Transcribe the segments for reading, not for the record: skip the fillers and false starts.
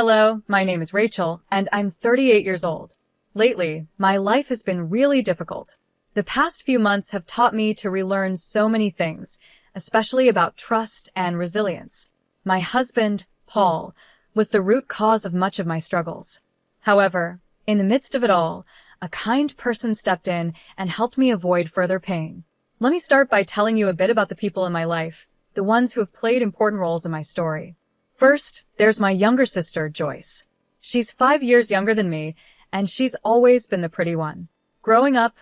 Hello, my name is Rachel, and I'm 38 years old. Lately, my life has been really difficult. The past few months have taught me to relearn so many things, especially about trust and resilience. My husband, Paul, was the root cause of much of my struggles. However, in the midst of it all, a kind person stepped in and helped me avoid further pain. Let me start by telling you a bit about the people in my life, the ones who have played important roles in my story. First, there's my younger sister, Joyce. She's 5 years younger than me, and she's always been the pretty one. Growing up,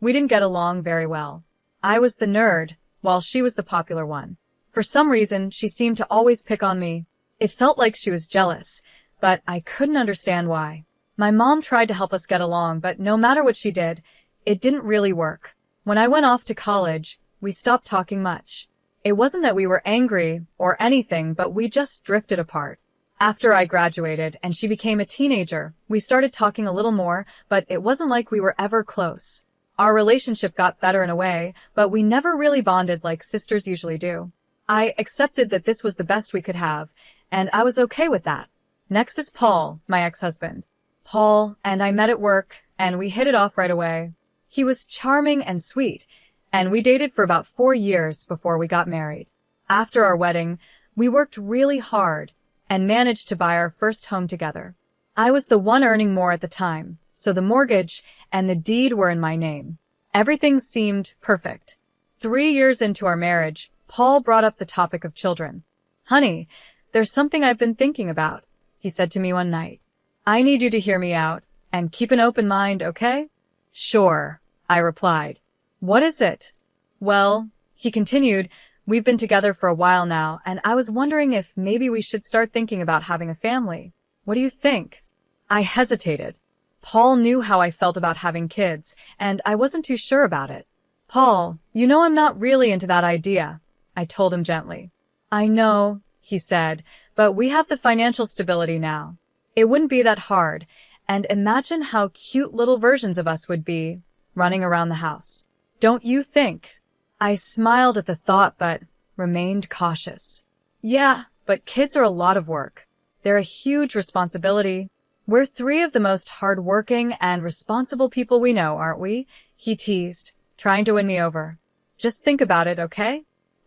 we didn't get along very well. I was the nerd, while she was the popular one. For some reason, she seemed to always pick on me. It felt like she was jealous, but I couldn't understand why. My mom tried to help us get along, but no matter what she did, it didn't really work. When I went off to college, we stopped talking much. It wasn't that we were angry or anything, but we just drifted apart. After I graduated and she became a teenager, we started talking a little more, but it wasn't like we were ever close. Our relationship got better in a way, but we never really bonded like sisters usually do. I accepted that this was the best we could have, and I was okay with that. Next is Paul, my ex-husband. Paul and I met at work, and we hit it off right away. He was charming and sweet, and we dated for about 4 years before we got married. After our wedding, we worked really hard and managed to buy our first home together. I was the one earning more at the time, so the mortgage and the deed were in my name. Everything seemed perfect. 3 years into our marriage, Paul brought up the topic of children. "Honey, there's something I've been thinking about," he said to me one night. "I need you to hear me out and keep an open mind, okay?" "Sure," I replied. "What is it?" "Well," he continued, "we've been together for a while now, and I was wondering if maybe we should start thinking about having a family. What do you think?" I hesitated. Paul knew how I felt about having kids, and I wasn't too sure about it. "Paul, you know I'm not really into that idea," I told him gently. "I know," he said, "but we have the financial stability now. It wouldn't be that hard, and imagine how cute little versions of us would be running around the house. Don't you think?" I smiled at the thought, but remained cautious. "Yeah, but kids are a lot of work. They're a huge responsibility. We're 3 of the most hard-working and responsible people we know, aren't we?" he teased, trying to win me over. "Just think about it, okay?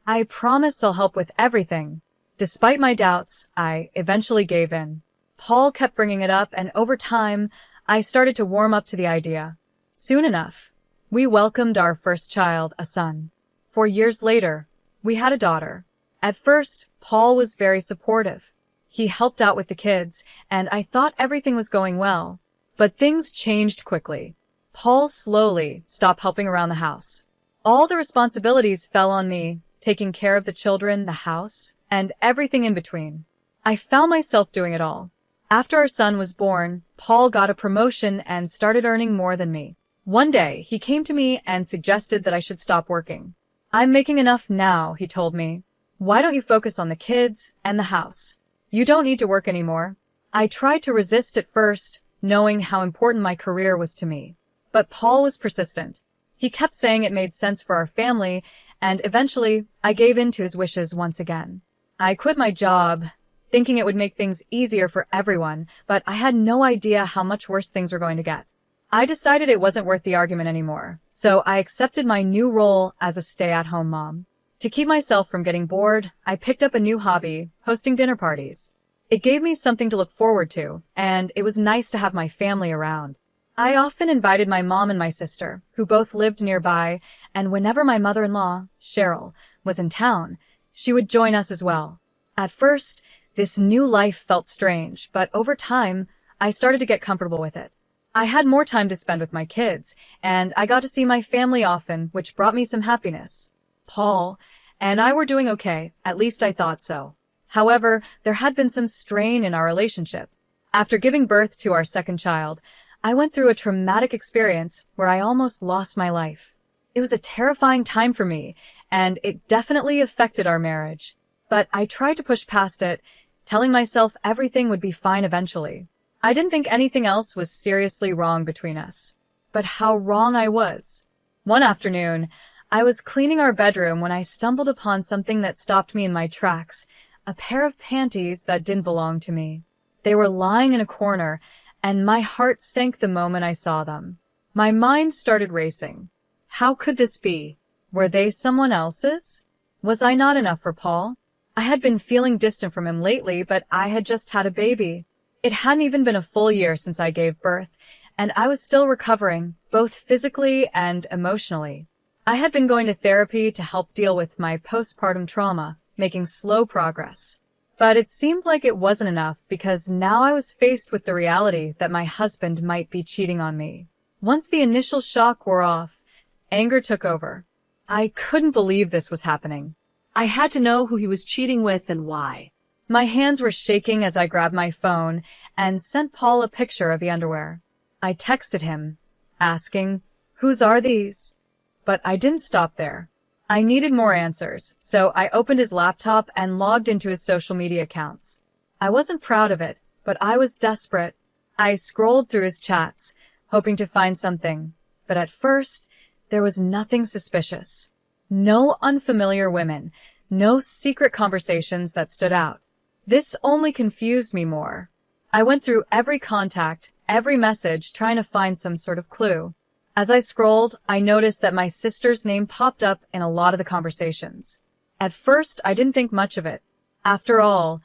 I promise I'll help with everything." Despite my doubts, I eventually gave in. Paul kept bringing it up, and over time, I started to warm up to the idea. Soon enough, we welcomed our first child, a son. 4 years later, we had a daughter. At first, Paul was very supportive. He helped out with the kids, and I thought everything was going well. But things changed quickly. Paul slowly stopped helping around the house. All the responsibilities fell on me, taking care of the children, the house, and everything in between. I found myself doing it all. After our son was born, Paul got a promotion and started earning more than me. One day, he came to me and suggested that I should stop working. "I'm making enough now," he told me. "Why don't you focus on the kids and the house? You don't need to work anymore." I tried to resist at first, knowing how important my career was to me. But Paul was persistent. He kept saying it made sense for our family, and eventually, I gave in to his wishes once again. I quit my job, thinking it would make things easier for everyone, but I had no idea how much worse things were going to get. I decided it wasn't worth the argument anymore, so I accepted my new role as a stay-at-home mom. To keep myself from getting bored, I picked up a new hobby, hosting dinner parties. It gave me something to look forward to, and it was nice to have my family around. I often invited my mom and my sister, who both lived nearby, and whenever my mother-in-law, Cheryl, was in town, she would join us as well. At first, this new life felt strange, but over time, I started to get comfortable with it. I had more time to spend with my kids, and I got to see my family often, which brought me some happiness. Paul and I were doing okay, at least I thought so. However, there had been some strain in our relationship. After giving birth to our second child, I went through a traumatic experience where I almost lost my life. It was a terrifying time for me, and it definitely affected our marriage. But I tried to push past it, telling myself everything would be fine eventually. I didn't think anything else was seriously wrong between us. But how wrong I was. One afternoon, I was cleaning our bedroom when I stumbled upon something that stopped me in my tracks, a pair of panties that didn't belong to me. They were lying in a corner, and my heart sank the moment I saw them. My mind started racing. How could this be? Were they someone else's? Was I not enough for Paul? I had been feeling distant from him lately, but I had just had a baby. It hadn't even been a full year since I gave birth, and I was still recovering, both physically and emotionally. I had been going to therapy to help deal with my postpartum trauma, making slow progress. But it seemed like it wasn't enough because now I was faced with the reality that my husband might be cheating on me. Once the initial shock wore off, anger took over. I couldn't believe this was happening. I had to know who he was cheating with and why. My hands were shaking as I grabbed my phone and sent Paul a picture of the underwear. I texted him, asking, "Whose are these?" But I didn't stop there. I needed more answers, so I opened his laptop and logged into his social media accounts. I wasn't proud of it, but I was desperate. I scrolled through his chats, hoping to find something, but at first, there was nothing suspicious. No unfamiliar women, no secret conversations that stood out. This only confused me more. I went through every contact, every message, trying to find some sort of clue. As I scrolled, I noticed that my sister's name popped up in a lot of the conversations. At first, I didn't think much of it. After all,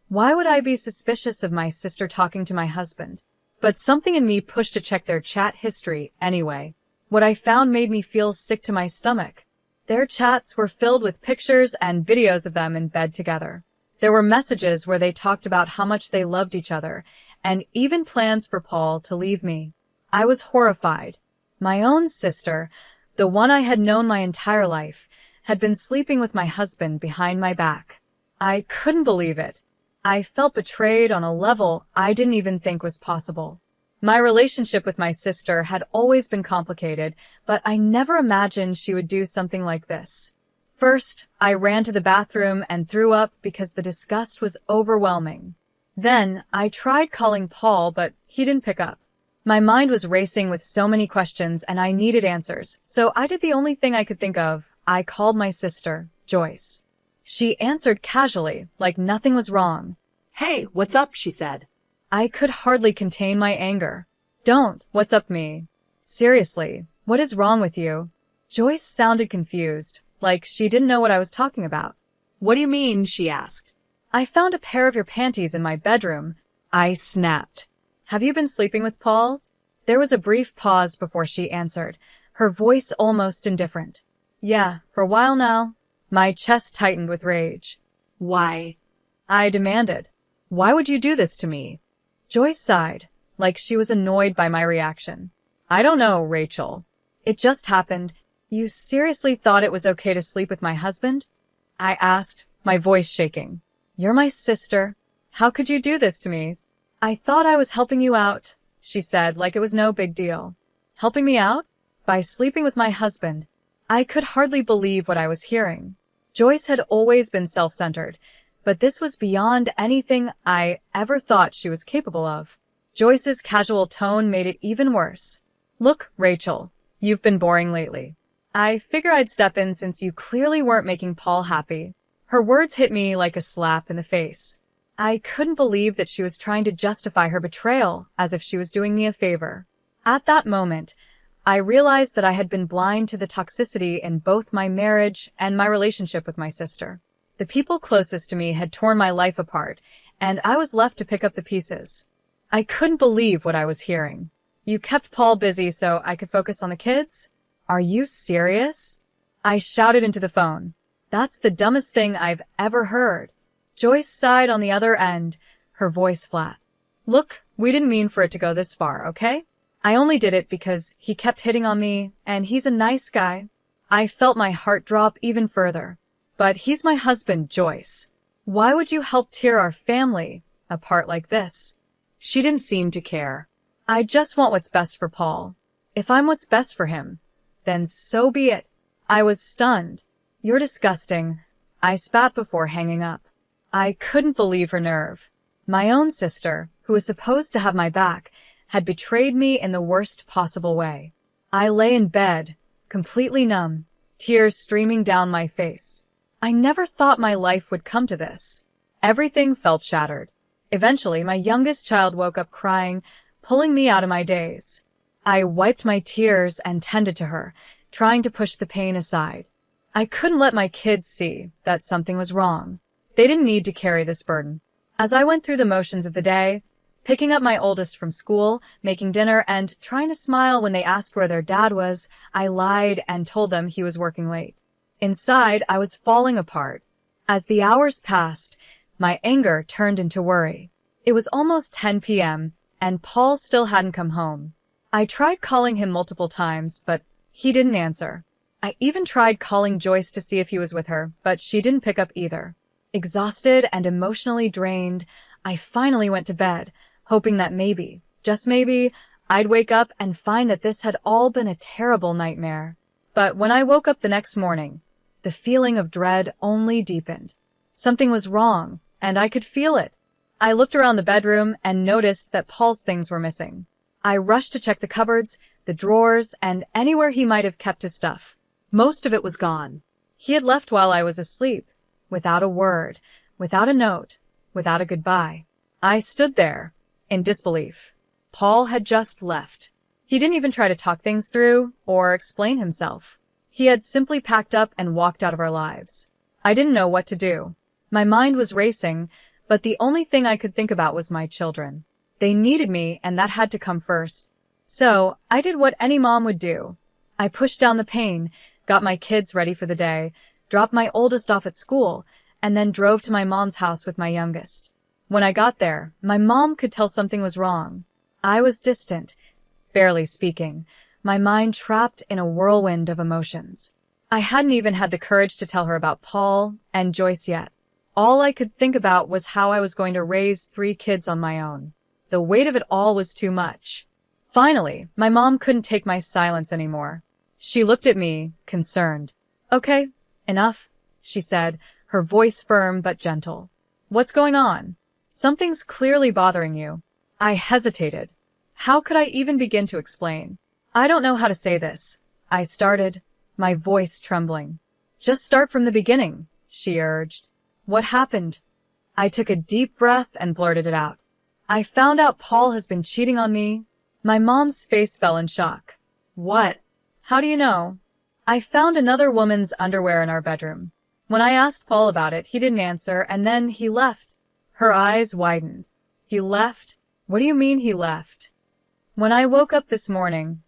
why would I be suspicious of my sister talking to my husband? But something in me pushed to check their chat history anyway. What I found made me feel sick to my stomach. Their chats were filled with pictures and videos of them in bed together. There were messages where they talked about how much they loved each other, and even plans for Paul to leave me. I was horrified. My own sister, the one I had known my entire life, had been sleeping with my husband behind my back. I couldn't believe it. I felt betrayed on a level I didn't even think was possible. My relationship with my sister had always been complicated, but I never imagined she would do something like this. First, I ran to the bathroom and threw up because the disgust was overwhelming. Then, I tried calling Paul, but he didn't pick up. My mind was racing with so many questions and I needed answers, so I did the only thing I could think of. I called my sister, Joyce. She answered casually, like nothing was wrong. "Hey, what's up?" she said. I could hardly contain my anger. "Don't, what's up me? Seriously, what is wrong with you?" Joyce sounded confused, like she didn't know what I was talking about. "What do you mean?" she asked. "I found a pair of your panties in my bedroom." I snapped. "Have you been sleeping with Paul's?" There was a brief pause before she answered, her voice almost indifferent. "Yeah, for a while now." My chest tightened with rage. "Why?" I demanded. "Why would you do this to me?" Joyce sighed, like she was annoyed by my reaction. "I don't know, Rachel. It just happened. You seriously thought it was okay to sleep with my husband?" I asked, my voice shaking. "You're my sister. How could you do this to me?" "I thought I was helping you out," she said, like it was no big deal. Helping me out? By sleeping with my husband. I could hardly believe what I was hearing. Joyce had always been self-centered, but this was beyond anything I ever thought she was capable of. Joyce's casual tone made it even worse. "Look, Rachel, you've been boring lately. I figure I'd step in since you clearly weren't making Paul happy." Her words hit me like a slap in the face. I couldn't believe that she was trying to justify her betrayal as if she was doing me a favor. At that moment, I realized that I had been blind to the toxicity in both my marriage and my relationship with my sister. The people closest to me had torn my life apart, and I was left to pick up the pieces. I couldn't believe what I was hearing. "You kept Paul busy so I could focus on the kids? Are you serious?" I shouted into the phone. "That's the dumbest thing I've ever heard." Joyce sighed on the other end, her voice flat. "Look, we didn't mean for it to go this far, okay? I only did it because he kept hitting on me, and he's a nice guy." I felt my heart drop even further. "But he's my husband, Joyce. Why would you help tear our family apart like this?" She didn't seem to care. "I just want what's best for Paul. If I'm what's best for him, then so be it." I was stunned. "You're disgusting," I spat before hanging up. I couldn't believe her nerve. My own sister, who was supposed to have my back, had betrayed me in the worst possible way. I lay in bed, completely numb, tears streaming down my face. I never thought my life would come to this. Everything felt shattered. Eventually, my youngest child woke up crying, pulling me out of my daze. I wiped my tears and tended to her, trying to push the pain aside. I couldn't let my kids see that something was wrong. They didn't need to carry this burden. As I went through the motions of the day, picking up my oldest from school, making dinner, and trying to smile when they asked where their dad was, I lied and told them he was working late. Inside, I was falling apart. As the hours passed, my anger turned into worry. It was almost 10 p.m., and Paul still hadn't come home. I tried calling him multiple times, but he didn't answer. I even tried calling Joyce to see if he was with her, but she didn't pick up either. Exhausted and emotionally drained, I finally went to bed, hoping that maybe, just maybe, I'd wake up and find that this had all been a terrible nightmare. But when I woke up the next morning, the feeling of dread only deepened. Something was wrong, and I could feel it. I looked around the bedroom and noticed that Paul's things were missing. I rushed to check the cupboards, the drawers, and anywhere he might have kept his stuff. Most of it was gone. He had left while I was asleep, without a word, without a note, without a goodbye. I stood there, in disbelief. Paul had just left. He didn't even try to talk things through or explain himself. He had simply packed up and walked out of our lives. I didn't know what to do. My mind was racing, but the only thing I could think about was my children. They needed me, and that had to come first. So I did what any mom would do. I pushed down the pain, got my kids ready for the day, dropped my oldest off at school, and then drove to my mom's house with my youngest. When I got there, my mom could tell something was wrong. I was distant, barely speaking, my mind trapped in a whirlwind of emotions. I hadn't even had the courage to tell her about Paul and Joyce yet. All I could think about was how I was going to raise 3 kids on my own. The weight of it all was too much. Finally, my mom couldn't take my silence anymore. She looked at me, concerned. "Okay, enough," she said, her voice firm but gentle. "What's going on? Something's clearly bothering you." I hesitated. How could I even begin to explain? "I don't know how to say this," I started, my voice trembling. "Just start from the beginning," she urged. "What happened?" I took a deep breath and blurted it out. "I found out Paul has been cheating on me." My mom's face fell in shock. "What? How do you know?" "I found another woman's underwear in our bedroom. When I asked Paul about it, he didn't answer, and then he left." Her eyes widened. "He left? What do you mean he left?" "When I woke up this morning,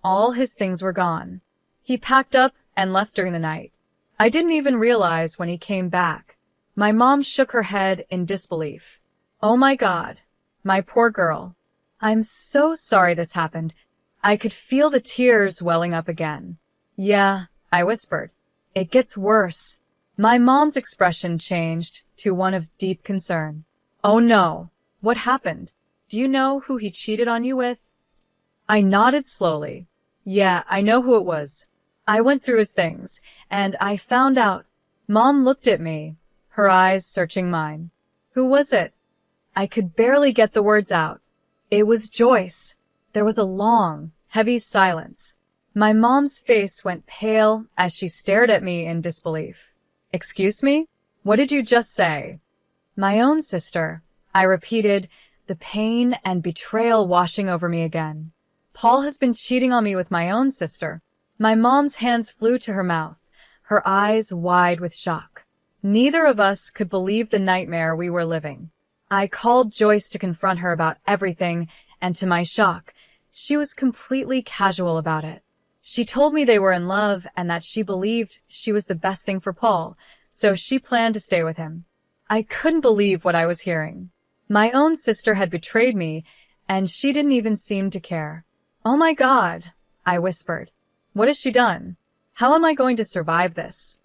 all his things were gone. He packed up and left during the night. I didn't even realize when he came back." My mom shook her head in disbelief. "Oh my God, my poor girl. I'm so sorry this happened." I could feel the tears welling up again. "Yeah," I whispered. "It gets worse." My mom's expression changed to one of deep concern. "Oh no, what happened? Do you know who he cheated on you with?" I nodded slowly. "Yeah, I know who it was. I went through his things, and I found out." Mom looked at me, her eyes searching mine. "Who was it?" I could barely get the words out. "It was Joyce." There was a long, heavy silence. My mom's face went pale as she stared at me in disbelief. "Excuse me? What did you just say?" "My own sister," I repeated, the pain and betrayal washing over me again. "Paul has been cheating on me with my own sister." My mom's hands flew to her mouth, her eyes wide with shock. Neither of us could believe the nightmare we were living. I called Joyce to confront her about everything, and to my shock, she was completely casual about it. She told me they were in love and that she believed she was the best thing for Paul, so she planned to stay with him. I couldn't believe what I was hearing. My own sister had betrayed me, and she didn't even seem to care. "Oh my God," I whispered. "What has she done? How am I going to survive this?"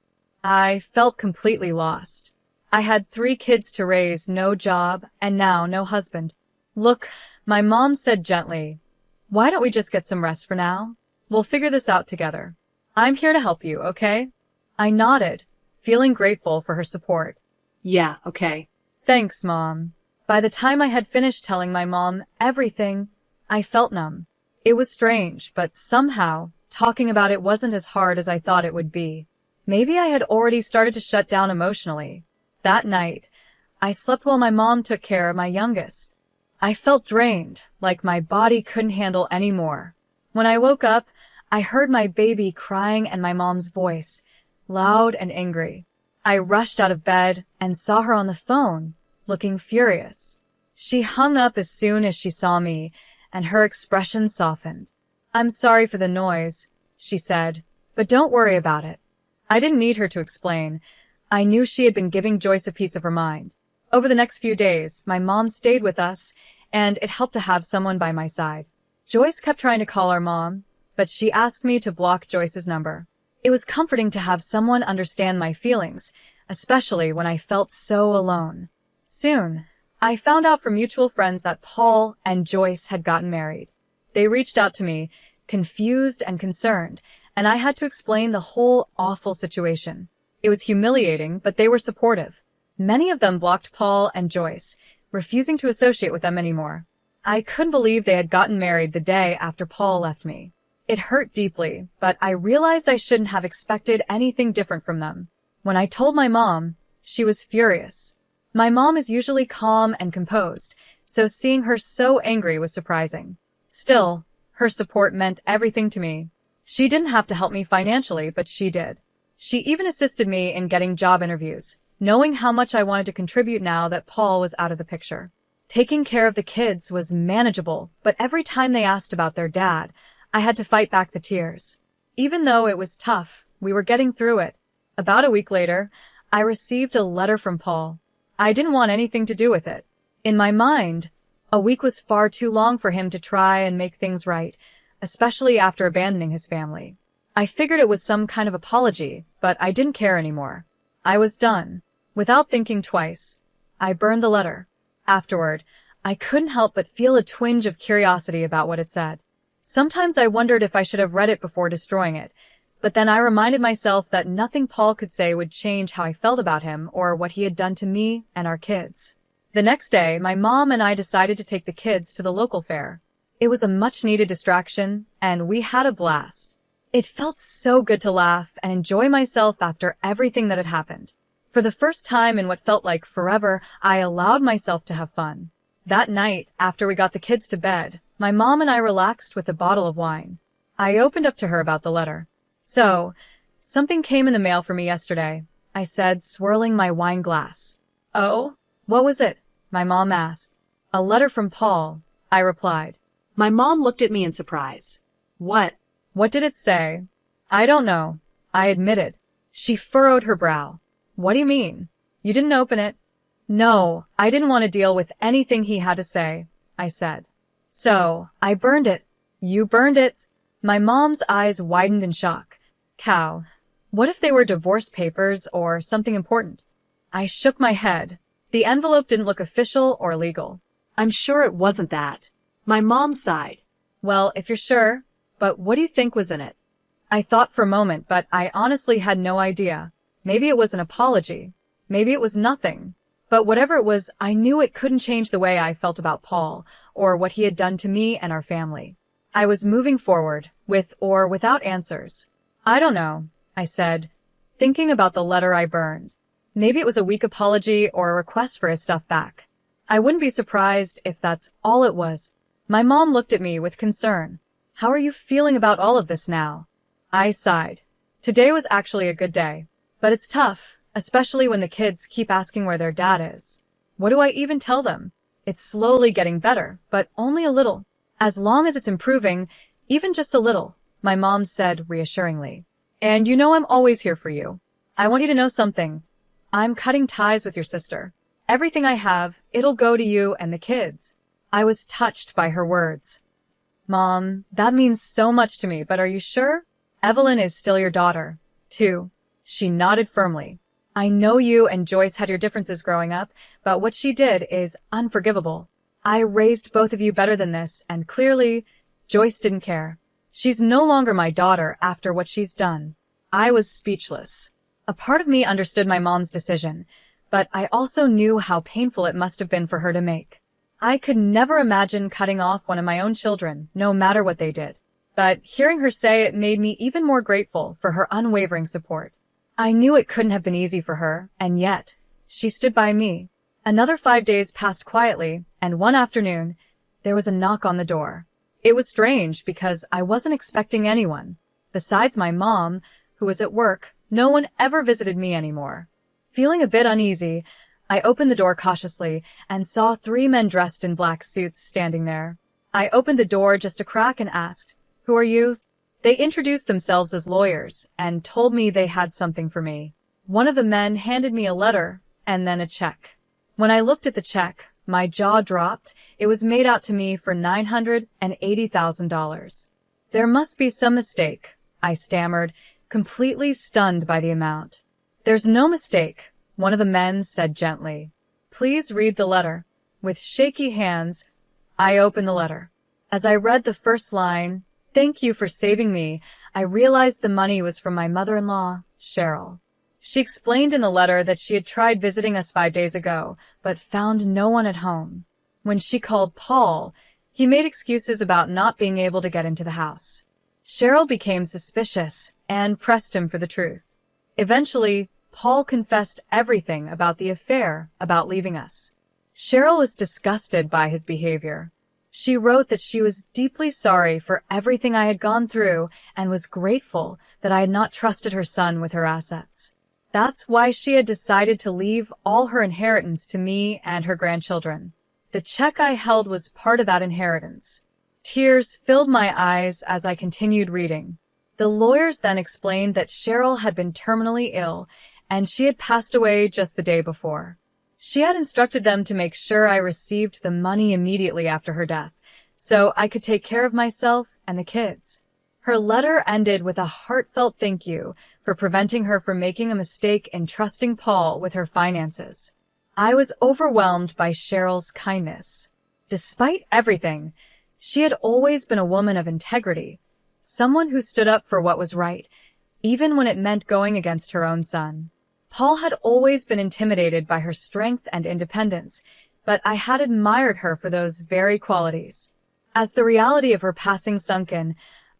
I felt completely lost. I had 3 kids to raise, no job, and now no husband. "Look," my mom said gently, "why don't we just get some rest for now? We'll figure this out together. I'm here to help you, okay?" I nodded, feeling grateful for her support. "Yeah, okay." "Thanks, Mom." By the time I had finished telling my mom everything, I felt numb. It was strange, but somehow, talking about it wasn't as hard as I thought it would be. Maybe I had already started to shut down emotionally. That night, I slept while my mom took care of my youngest. I felt drained, like my body couldn't handle any more. When I woke up, I heard my baby crying and my mom's voice, loud and angry. I rushed out of bed and saw her on the phone, looking furious. She hung up as soon as she saw me, and her expression softened. "I'm sorry for the noise," she said, "but don't worry about it." I didn't need her to explain. I knew she had been giving Joyce a piece of her mind. Over the next few days, my mom stayed with us, and it helped to have someone by my side. Joyce kept trying to call our mom, but she asked me to block Joyce's number. It was comforting to have someone understand my feelings, especially when I felt so alone. Soon, I found out from mutual friends that Paul and Joyce had gotten married. They reached out to me, confused and concerned, and I had to explain the whole awful situation. It was humiliating, but they were supportive. Many of them blocked Paul and Joyce, refusing to associate with them anymore. I couldn't believe they had gotten married the day after Paul left me. It hurt deeply, but I realized I shouldn't have expected anything different from them. When I told my mom, she was furious. My mom is usually calm and composed, so seeing her so angry was surprising. Still, her support meant everything to me. She didn't have to help me financially, but she did. She even assisted me in getting job interviews, knowing how much I wanted to contribute now that Paul was out of the picture. Taking care of the kids was manageable, but every time they asked about their dad, I had to fight back the tears. Even though it was tough, we were getting through it. About a week later, I received a letter from Paul. I didn't want anything to do with it. In my mind, a week was far too long for him to try and make things right, especially after abandoning his family. I figured it was some kind of apology, but I didn't care anymore. I was done. Without thinking twice, I burned the letter. Afterward, I couldn't help but feel a twinge of curiosity about what it said. Sometimes I wondered if I should have read it before destroying it, but then I reminded myself that nothing Paul could say would change how I felt about him or what he had done to me and our kids. The next day, my mom and I decided to take the kids to the local fair. It was a much-needed distraction, and we had a blast. It felt so good to laugh and enjoy myself after everything that had happened. For the first time in what felt like forever, I allowed myself to have fun. That night, after we got the kids to bed, my mom and I relaxed with a bottle of wine. I opened up to her about the letter. "So, something came in the mail for me yesterday," I said, swirling my wine glass. "Oh? What was it?" my mom asked. "A letter from Paul," I replied. My mom looked at me in surprise. What? "What did it say?" "I don't know," I admitted. She furrowed her brow. "What do you mean? You didn't open it?" "No, I didn't want to deal with anything he had to say," I said. "So, I burned it." "You burned it?" My mom's eyes widened in shock. "Cow. What if they were divorce papers or something important?" I shook my head. The envelope didn't look official or legal. I'm sure it wasn't that. My mom sighed. "Well, if you're sure, but what do you think was in it?" I thought for a moment, but I honestly had no idea. Maybe it was an apology. Maybe it was nothing. But whatever it was, I knew it couldn't change the way I felt about Paul or what he had done to me and our family. I was moving forward, with or without answers. "I don't know," I said, thinking about the letter I burned. Maybe it was a weak apology or a request for his stuff back. I wouldn't be surprised if that's all it was. My mom looked at me with concern. "How are you feeling about all of this now?" I sighed. Today was actually a good day. But it's tough, especially when the kids keep asking where their dad is. What do I even tell them? It's slowly getting better, but only a little. As long as it's improving, even just a little, my mom said reassuringly. "And you know I'm always here for you. I want you to know something. I'm cutting ties with your sister. Everything I have, it'll go to you and the kids." I was touched by her words. "Mom, that means so much to me, but are you sure? Evelyn is still your daughter, too." She nodded firmly. "I know you and Joyce had your differences growing up, but what she did is unforgivable. I raised both of you better than this, and clearly, Joyce didn't care. She's no longer my daughter after what she's done." I was speechless. A part of me understood my mom's decision, but I also knew how painful it must have been for her to make. I could never imagine cutting off one of my own children, no matter what they did. But hearing her say it made me even more grateful for her unwavering support. I knew it couldn't have been easy for her, and yet, she stood by me. Another 5 days passed quietly, and one afternoon, there was a knock on the door. It was strange because I wasn't expecting anyone. Besides my mom, who was at work, no one ever visited me anymore. Feeling a bit uneasy, I opened the door cautiously and saw 3 men dressed in black suits standing there. I opened the door just a crack and asked, "Who are you?" They introduced themselves as lawyers and told me they had something for me. One of the men handed me a letter and then a check. When I looked at the check, my jaw dropped. It was made out to me for $980,000. There must be some mistake, I stammered, completely stunned by the amount. There's no mistake, one of the men said gently. Please read the letter. With shaky hands, I opened the letter. As I read the first line, "Thank you for saving me," I realized the money was from my mother-in-law, Cheryl. She explained in the letter that she had tried visiting us 5 days ago, but found no one at home. When she called Paul, he made excuses about not being able to get into the house. Cheryl became suspicious and pressed him for the truth. Eventually, Paul confessed everything about the affair, about leaving us. Cheryl was disgusted by his behavior. She wrote that she was deeply sorry for everything I had gone through and was grateful that I had not trusted her son with her assets. That's why she had decided to leave all her inheritance to me and her grandchildren. The check I held was part of that inheritance. Tears filled my eyes as I continued reading. The lawyers then explained that Cheryl had been terminally ill and she had passed away just the day before. She had instructed them to make sure I received the money immediately after her death, so I could take care of myself and the kids. Her letter ended with a heartfelt thank you for preventing her from making a mistake in trusting Paul with her finances. I was overwhelmed by Cheryl's kindness. Despite everything, she had always been a woman of integrity, someone who stood up for what was right, even when it meant going against her own son. Paul had always been intimidated by her strength and independence, but I had admired her for those very qualities. As the reality of her passing sunk in,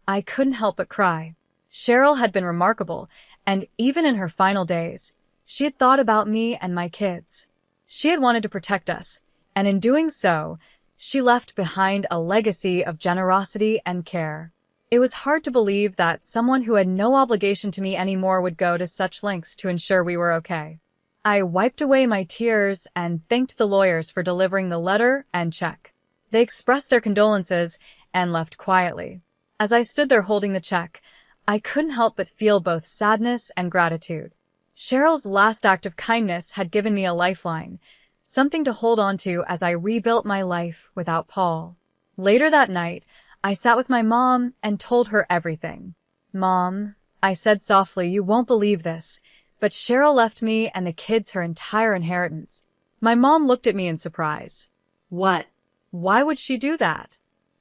I couldn't help but cry. Cheryl had been remarkable, and even in her final days, she had thought about me and my kids. She had wanted to protect us, and in doing so, she left behind a legacy of generosity and care. It was hard to believe that someone who had no obligation to me anymore would go to such lengths to ensure we were okay. I wiped away my tears and thanked the lawyers for delivering the letter and check. They expressed their condolences and left quietly. As I stood there holding the check, I couldn't help but feel both sadness and gratitude. Cheryl's last act of kindness had given me a lifeline, something to hold on to as I rebuilt my life without Paul. Later that night, I sat with my mom and told her everything. "Mom," I said softly, "you won't believe this, but Cheryl left me and the kids her entire inheritance." My mom looked at me in surprise. What? Why would she do that?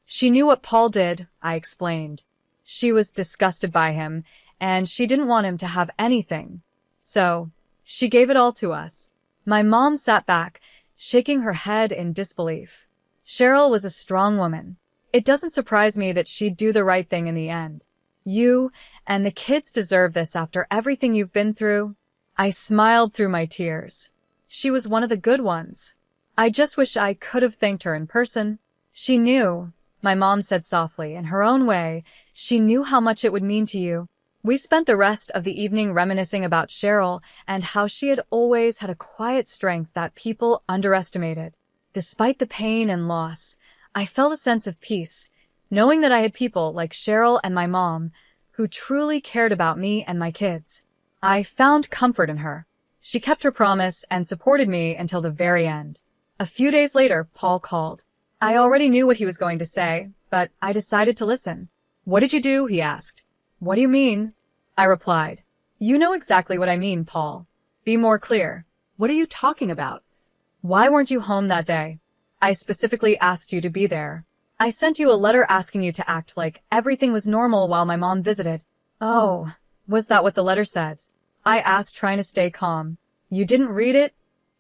She knew what Paul did, I explained. She was disgusted by him, and she didn't want him to have anything. So, she gave it all to us. My mom sat back, shaking her head in disbelief. Cheryl was a strong woman. It doesn't surprise me that she'd do the right thing in the end. You and the kids deserve this after everything you've been through. I smiled through my tears. She was one of the good ones. I just wish I could have thanked her in person. She knew, my mom said softly, in her own way, she knew how much it would mean to you. We spent the rest of the evening reminiscing about Cheryl and how she had always had a quiet strength that people underestimated. Despite the pain and loss, I felt a sense of peace, knowing that I had people like Cheryl and my mom who truly cared about me and my kids. I found comfort in her. She kept her promise and supported me until the very end. A few days later, Paul called. I already knew what he was going to say, but I decided to listen. "What did you do?" he asked. "What do you mean?" I replied. "You know exactly what I mean, Paul. Be more clear." What are you talking about? "Why weren't you home that day? I specifically asked you to be there. I sent you a letter asking you to act like everything was normal while my mom visited." "Oh, was that what the letter said?" I asked, trying to stay calm. "You didn't read it?"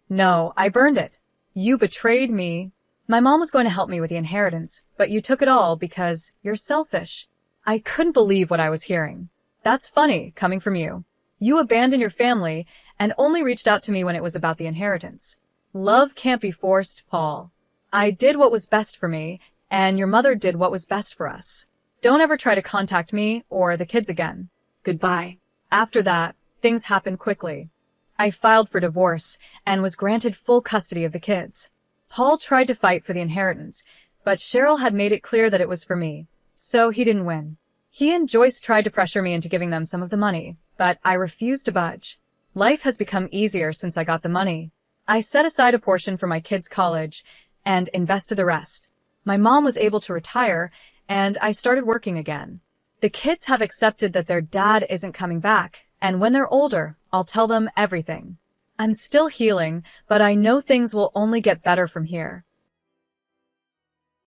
"No, I burned it. You betrayed me. My mom was going to help me with the inheritance, but you took it all because you're selfish." I couldn't believe what I was hearing. "That's funny, coming from you. You abandoned your family and only reached out to me when it was about the inheritance. Love can't be forced, Paul. I did what was best for me, and your mother did what was best for us. Don't ever try to contact me or the kids again. Goodbye. After that, things happened quickly. I filed for divorce and was granted full custody of the kids. Paul tried to fight for the inheritance, but Cheryl had made it clear that it was for me, so he didn't win. He and Joyce tried to pressure me into giving them some of the money, but I refused to budge. Life has become easier since I got the money. I set aside a portion for my kids' college and invested the rest. My mom was able to retire, and I started working again. The kids have accepted that their dad isn't coming back, and when they're older, I'll tell them everything. I'm still healing, but I know things will only get better from here.